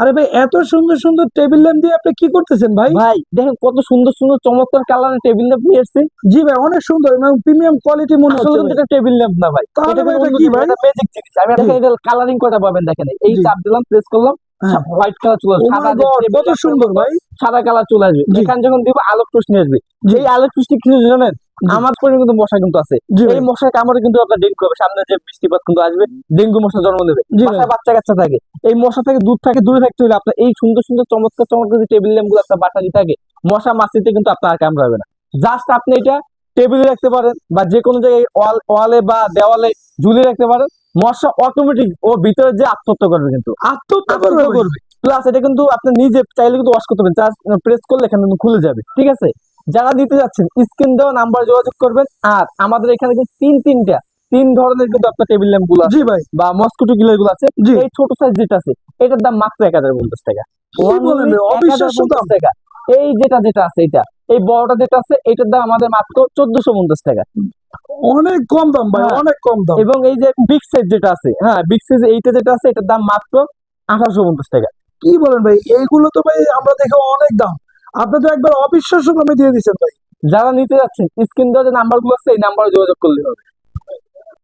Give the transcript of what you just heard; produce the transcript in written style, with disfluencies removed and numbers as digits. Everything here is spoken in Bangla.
আরে ভাই, এত সুন্দর সুন্দর টেবিল ল্যাম্প দিয়ে আপনি কি করতেছেন ভাই? ভাই দেখেন কত সুন্দর সুন্দর চমৎকার কালারের টেবিল ল্যাম্প নিয়ে এসেছি। জি ভাই, অনেক সুন্দর এবং প্রিমিয়াম কোয়ালিটি মনে আসলে হচ্ছে কিন্তু ভাই। এটা টেবিল ল্যাম্প না ভাই, তাহলে এটা ভাই কিন্তু এটা অন্য কি জিনিস, ভাই? এটা ম্যাজিক জিনিস। আমি জি দেখেন এটা কালারিং কয়টা পাবেন, দেখেন এই জি। চাপ দিলাম, প্রেস করলাম, হ্যাঁ। হোয়াইট কালার চলে আসবে, ও সাদা মাই যে গড, টেবিল কত ল্যাম্পের সুন্দর মতো ভাই। সাদা কালার চলে আসবে। জি এখানে যখন দিব আলোক রোশনি আসবে। জি এই আলোক রোশনি কিছু জানেন, জি আমার পরে কিন্তু মশা কিন্তু আছে। জি এই ভাই। মশার কামড়ে কিন্তু আপনার ডেঙ্গু হবে, সামনে যে বৃষ্টিপাত কিন্তু আসবে, ডেঙ্গু মশা জন্ম নেবে, জি ভাই। বাসায় বাচ্চা কাচ্চা থাকে। এই মশা থেকে দূরে থাকতে হলে আপনার এই সুন্দর সুন্দর চমৎকার চমৎকার যে টেবিল ল্যাম্প গুলো আপনার বাসায় থাকে, মশা মাছিতে কিন্তু আপনার আর কামড়াবে না। জাস্ট আপনি এটা টেবিলে রাখতে পারেন বা যে কোনো জায়গায় ওয়ালে বা দেওয়ালে ঝুলিয়ে রাখতে পারেন। মশা অটোমেটিক ও ভিতরে যে আত্মহত্যা করবে, কিন্তু আত্মহত্যা করবে আত্মহত্যা ভাই? করবে। প্লাস এটা কিন্তু আপনি নিজে চাইলে কিন্তু ওয়াশ করতে পারেন, প্রেস করলে এখানে কিন্তু খুলে যাবে, ঠিক আছে? যারা নিতে যাচ্ছেন স্ক্রিন দেওয়া নাম্বার যোগাযোগ করবেন। আর আমাদের এখানে কিন্তু তিন ধরনের কিন্তু আপনার টেবিল ল্যাম্প গুলো জি আছে ভাই। বা মস্কিটো কিলার গুলো আছে। জি। এই ছোট সাইজ যেটা আছে এটার দাম মাত্র 1050 টাকা, কি বলেন অনলি ভাই, অবিশ্বাস্য দাম। 1050 টাকা। এই যেটা আছে এটা, এই বড়টা যেটা আছে এটার দাম আমাদের মাত্র 1450 টাকা। অনেক কম দাম ভাই, হ্যাঁ, অনেক কম দাম। এবং এই যে বিগ সাইজ যেটা আছে, হ্যাঁ বিগ সাইজ এইটা যেটা আছে এটার দাম মাত্র 1850 টাকা। কি বলেন ভাই, এইগুলো তো ভাই আমরা দেখে অনেক দাম। আপনি তো একবার অবিশ্বাস্য দামে দিয়ে দিচ্ছেন ভাই। যারা নিতে যাচ্ছেন স্ক্রিন দেওয়া যে নাম্বার গুলো আছে এই নাম্বারে যোগাযোগ করলে হবে।